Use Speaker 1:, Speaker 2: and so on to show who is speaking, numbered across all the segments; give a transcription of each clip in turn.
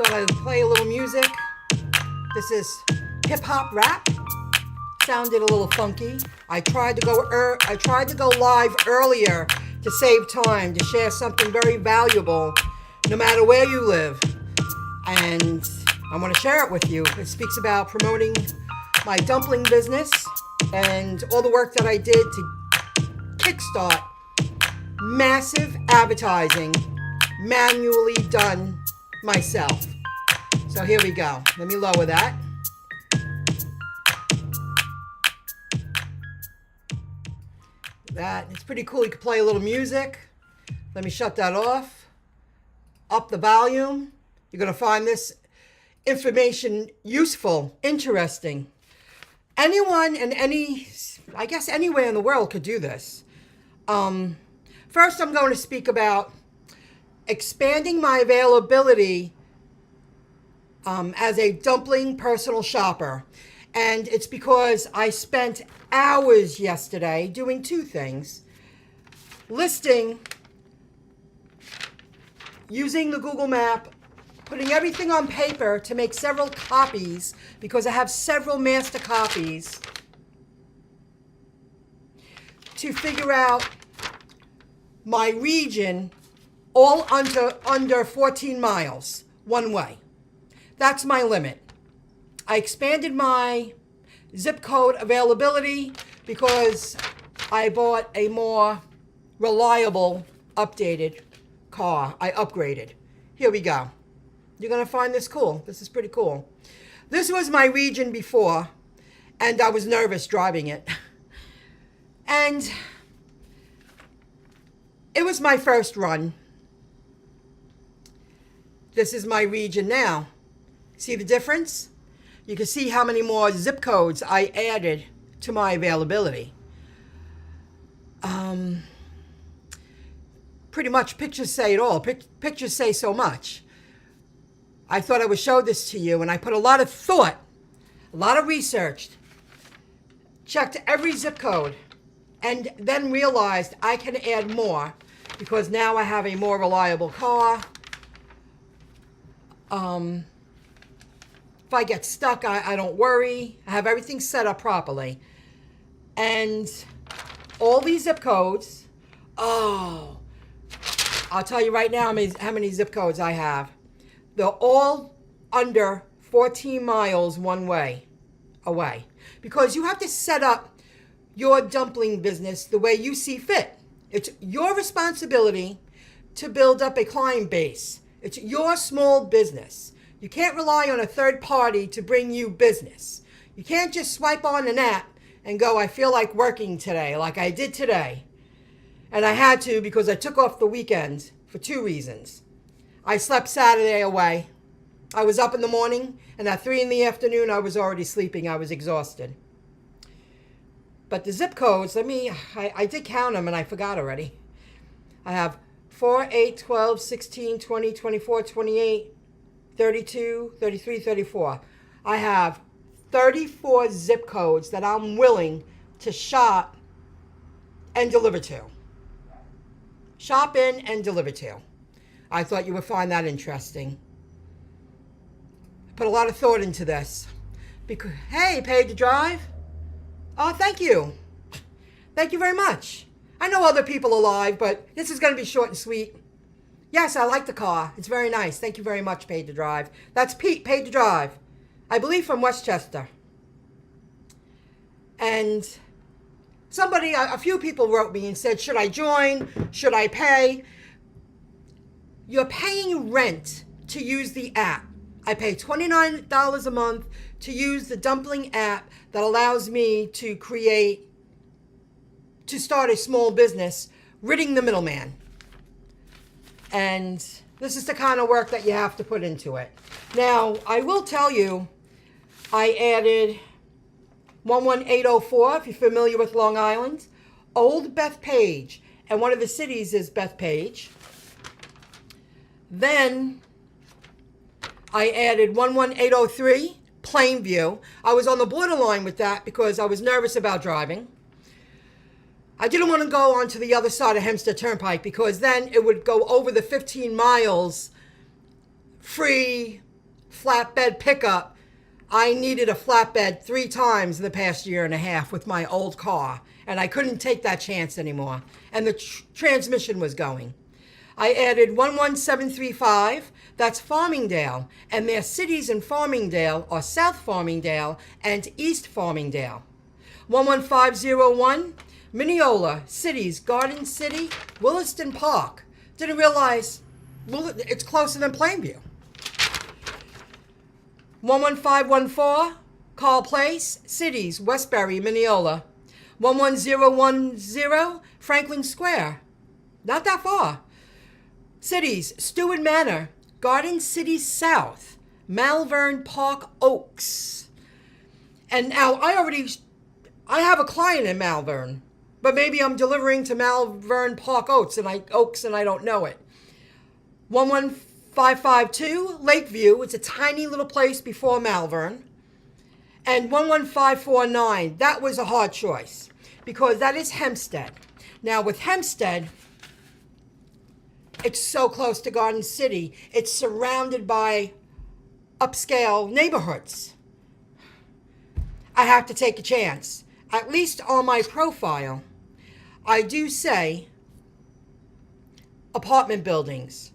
Speaker 1: Thought I'd play a little music. This is hip-hop rap. Sounded a little funky. I tried to go live earlier to save time, to share something very valuable, no matter where you live. And I want to share it with you. It speaks about promoting my dumpling business and all the work that I did to kickstart massive advertising, manually done myself. So here we go. Let me lower that. It's pretty cool. You can play a little music. Let me shut that off. Up the volume. You're going to find this information useful, interesting. Anyone and anywhere in the world could do this. First, I'm going to speak about expanding my availability as a dumpling personal shopper. And it's because I spent hours yesterday doing two things. Listing, using the Google map, putting everything on paper to make several copies because I have several master copies to figure out my region all under 14 miles one way. That's my limit. I expanded my zip code availability because I bought a more reliable, updated car. I upgraded. Here we go. You're going to find this cool. This is pretty cool. This was my region before, and I was nervous driving it. And it was my first run. This is my region now. See the difference? You can see how many more zip codes I added to my availability. Pretty much pictures say it all. Pictures say so much. I thought I would show this to you, and I put a lot of thought, a lot of research, checked every zip code, and then realized I can add more because now I have a more reliable car. If I get stuck, I don't worry. I have everything set up properly. And all these zip codes, I'll tell you right now how many zip codes I have. They're all under 14 miles one way away. Because you have to set up your dumpling business the way you see fit. It's your responsibility to build up a client base. It's your small business. You can't rely on a third party to bring you business. You can't just swipe on an app and go, I feel like working today, like I did today. And I had to because I took off the weekend for two reasons. I slept Saturday away. I was up in the morning, and at 3 in the afternoon, I was already sleeping. I was exhausted. But the zip codes, I did count them, and I forgot already. I have 4, 8, 12, 16, 20, 24, 28, 32, 33, 34. I have 34 zip codes that I'm willing to shop and deliver to. Shop in and deliver to. I thought you would find that interesting. I put a lot of thought into this. Because, hey, paid to drive? Oh, thank you. Thank you very much. I know other people are live, but this is going to be short and sweet. Yes, I like the car. It's very nice. Thank you very much, paid to drive. That's Pete, paid to drive. I believe from Westchester. And a few people wrote me and said, should I join? Should I pay? You're paying rent to use the app. I pay $29 a month to use the dumpling app that allows me to start a small business, ridding the middleman. And this is the kind of work that you have to put into it. Now, I will tell you, I added 11804, if you're familiar with Long Island, Old Bethpage, and one of the cities is Bethpage. Then I added 11803, Plainview. I was on the borderline with that because I was nervous about driving. I didn't want to go onto the other side of Hempstead Turnpike because then it would go over the 15 miles free flatbed pickup. I needed a flatbed 3 times in the past year and a half with my old car, and I couldn't take that chance anymore. And the transmission was going. I added 11735, that's Farmingdale, and their cities in Farmingdale are South Farmingdale and East Farmingdale. 11501, Mineola, cities, Garden City, Williston Park. Didn't realize it's closer than Plainview. 11514, Carl Place, cities, Westbury, Mineola. 11010, Franklin Square. Not that far. Cities, Stewart Manor, Garden City South, Malvern Park Oaks. And now I have a client in Malvern, but maybe I'm delivering to Malvern Park Oaks and I don't know it. 11552, Lakeview, it's a tiny little place before Malvern. And 11549, that was a hard choice because that is Hempstead. Now with Hempstead, it's so close to Garden City. It's surrounded by upscale neighborhoods. I have to take a chance. At least on my profile, I do say apartment buildings,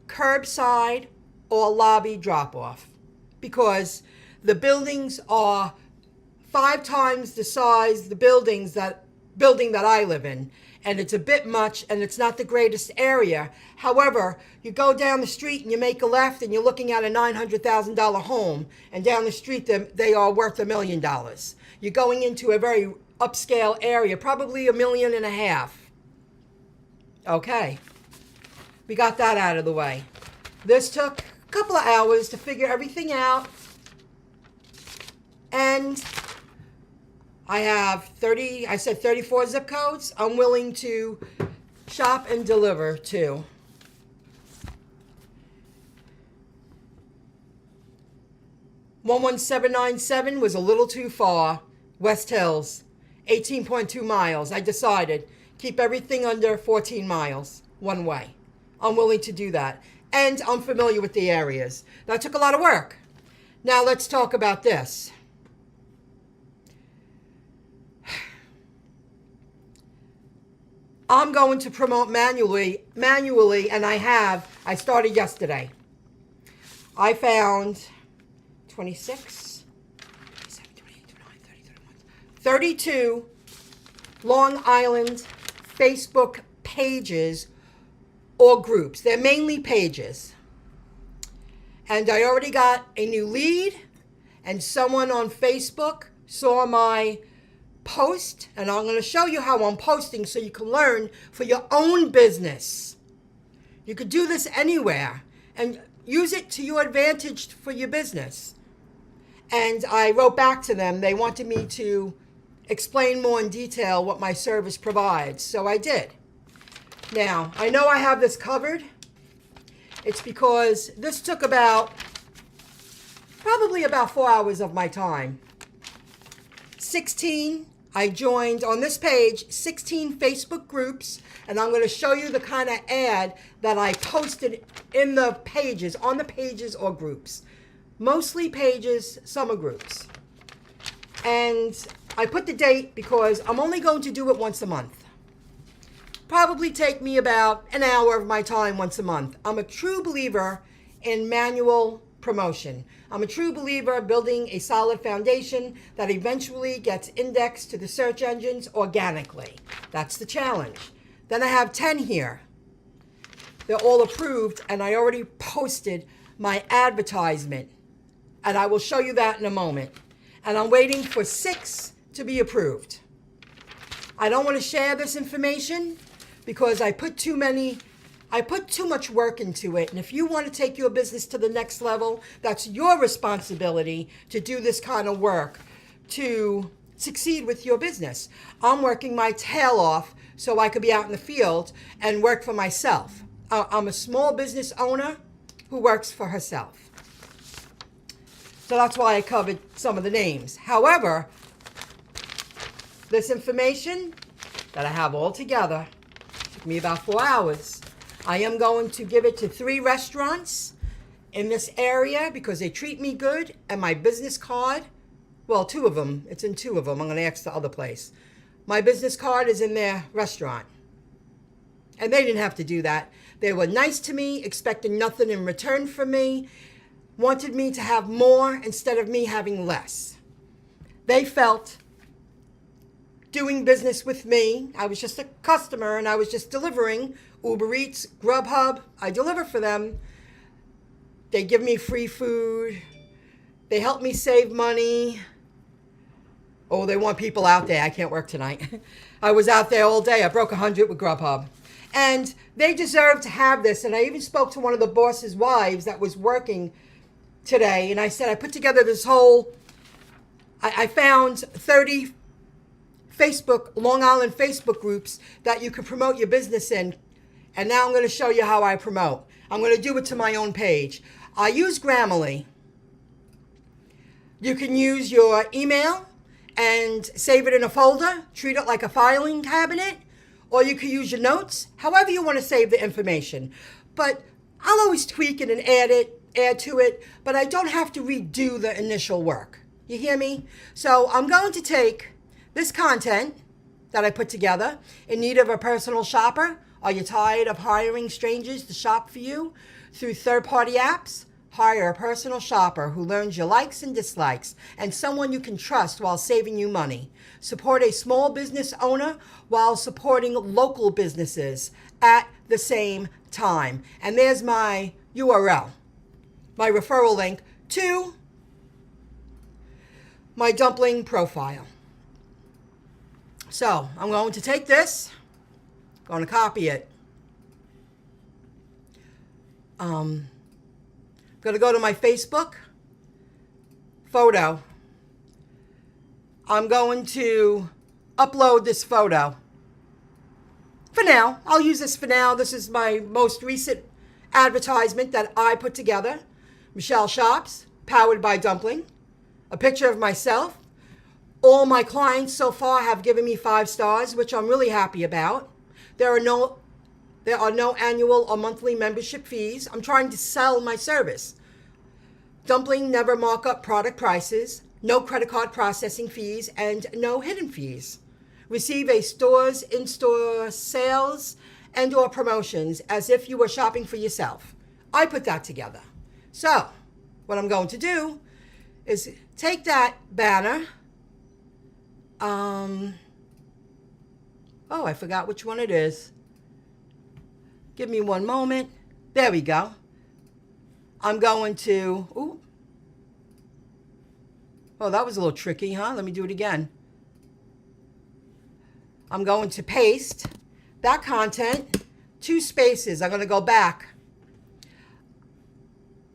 Speaker 1: curbside or lobby drop-off, because the buildings are 5 times the size the building that I live in, and it's a bit much, and it's not the greatest area. However, you go down the street and you make a left and you're looking at a $900,000 home, and down the street they are worth $1 million. You're going into a very upscale area, probably $1.5 million. Okay, we got that out of the way. This took a couple of hours to figure everything out, and I have 34 zip codes I'm willing to shop and deliver to. $11797 was a little too far. West Hills, 18.2 miles. I decided, keep everything under 14 miles, one way. I'm willing to do that. And I'm familiar with the areas. That took a lot of work. Now let's talk about this. I'm going to promote manually, and I started yesterday. I found 26, 27, 28, 29, 30, 31, 32 Long Island Facebook pages or groups. They're mainly pages. And I already got a new lead, and someone on Facebook saw my post, and I'm going to show you how I'm posting so you can learn for your own business. You could do this anywhere and use it to your advantage for your business. And I wrote back to them. They wanted me to explain more in detail what my service provides, so I did. Now, I know I have this covered. It's because this took probably about 4 hours of my time. 16, I joined on this page, 16 Facebook groups, and I'm going to show you the kind of ad that I posted in the pages, on the pages or groups. Mostly pages, some are groups. And I put the date because I'm only going to do it once a month. Probably take me about an hour of my time once a month. I'm a true believer in manual promotion. I'm a true believer building a solid foundation that eventually gets indexed to the search engines organically. That's the challenge. Then I have 10 here. They're all approved, and I already posted my advertisement, and I will show you that in a moment. And I'm waiting for 6 to be approved. I don't want to share this information because I put too much work into it. And if you want to take your business to the next level, that's your responsibility to do this kind of work to succeed with your business. I'm working my tail off so I could be out in the field and work for myself. I'm a small business owner who works for herself. So that's why I covered some of the names. However, this information that I have all together took me about 4 hours. I am going to give it to 3 restaurants in this area because they treat me good, and my business card, well, two of them, it's in two of them. I'm going to ask the other place. My business card is in their restaurant. And they didn't have to do that. They were nice to me, expecting nothing in return from me, wanted me to have more instead of me having less. They felt doing business with me, I was just a customer and I was just delivering. Uber Eats, Grubhub, I deliver for them. They give me free food. They help me save money. Oh, they want people out there. I can't work tonight. I was out there all day. I broke 100 with Grubhub. And they deserve to have this. And I even spoke to one of the boss's wives that was working today. And I said, I put together this whole, I found 30 Long Island Facebook groups that you can promote your business in. And now I'm going to show you how I promote. I'm going to do it to my own page. I use Grammarly. You can use your email and save it in a folder, treat it like a filing cabinet, or you can use your notes, however you want to save the information. But I'll always tweak it and add to it, but I don't have to redo the initial work. You hear me? So I'm going to take this content that I put together, in need of a personal shopper. Are you tired of hiring strangers to shop for you through third-party apps? Hire a personal shopper who learns your likes and dislikes and someone you can trust while saving you money. Support a small business owner while supporting local businesses at the same time. And there's my URL, my referral link to my dumpling profile. So I'm going to take this, going to copy it. I'm going to go to my Facebook photo. I'm going to upload this photo. For now, I'll use this for now. This is my most recent advertisement that I put together. Michelle Shops, powered by Dumpling. A picture of myself. All my clients so far have given me 5 stars, which I'm really happy about. There are no annual or monthly membership fees. I'm trying to sell my service. Dumpling never mark up product prices, no credit card processing fees, and no hidden fees. Receive a store's in-store sales and or promotions as if you were shopping for yourself. I put that together. So what I'm going to do is take that banner. Oh, I forgot which one it is. Give me one moment. There we go. I'm going to, oh, that was a little tricky, huh? Let me do it again. I'm going to paste that content, 2 spaces. I'm going to go back.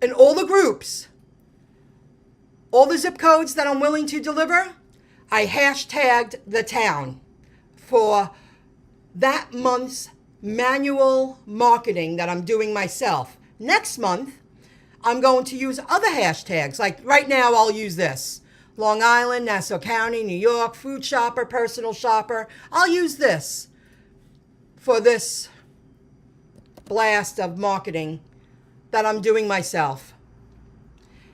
Speaker 1: In all the groups, all the zip codes that I'm willing to deliver, I hashtagged the town for that month's manual marketing that I'm doing myself. Next month, I'm going to use other hashtags. Like right now, I'll use this. Long Island, Nassau County, New York, food shopper, personal shopper. I'll use this for this blast of marketing that I'm doing myself.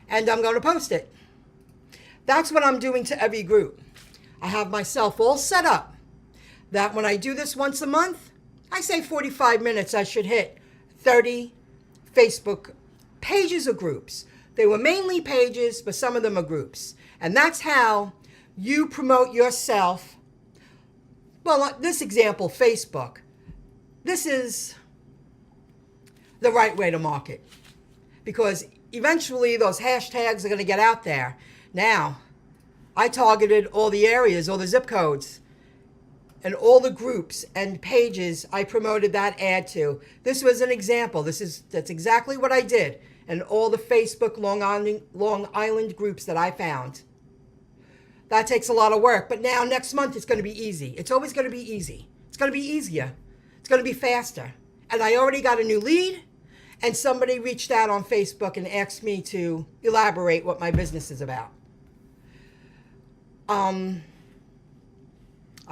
Speaker 1: And I'm going to post it. That's what I'm doing to every group. I have myself all set up that when I do this once a month, I say 45 minutes, I should hit 30 Facebook pages or groups. They were mainly pages, but some of them are groups. And that's how you promote yourself. Well, this example, Facebook. This is the right way to market. Because eventually those hashtags are going to get out there. Now, I targeted all the areas, all the zip codes, and all the groups and pages I promoted that ad to. This was an example. That's exactly what I did. And all the Facebook Long Island groups that I found. That takes a lot of work. But now next month it's going to be easy. It's always going to be easy. It's going to be easier. It's going to be faster. And I already got a new lead. And somebody reached out on Facebook and asked me to elaborate what my business is about. I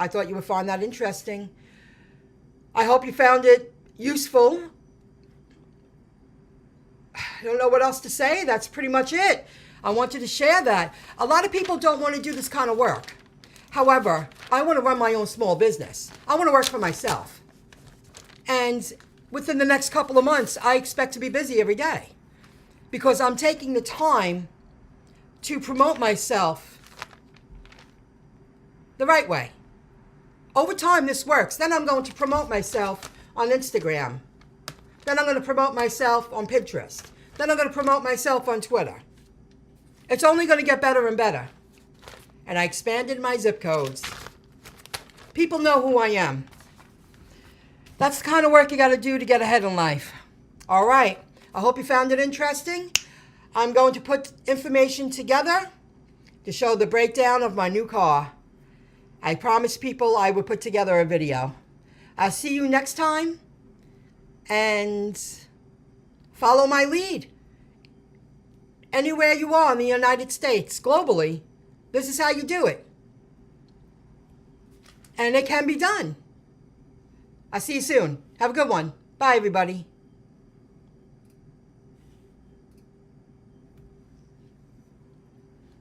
Speaker 1: thought you would find that interesting. I hope you found it useful. don't know what else to say. That's pretty much it. I wanted to share that. A lot of people don't want to do this kind of work. However, I want to run my own small business. I want to work for myself. And within the next couple of months, I expect to be busy every day because I'm taking the time to promote myself the right way. Over time, this works. Then I'm going to promote myself on Instagram. Then I'm going to promote myself on Pinterest. Then I'm going to promote myself on Twitter. It's only going to get better and better. And I expanded my zip codes. People know who I am. That's the kind of work you got to do to get ahead in life. All right. I hope you found it interesting. I'm going to put information together to show the breakdown of my new car. I promised people I would put together a video. I'll see you next time. And follow my lead. Anywhere you are in the United States, globally, this is how you do it. And it can be done. I'll see you soon. Have a good one. Bye, everybody.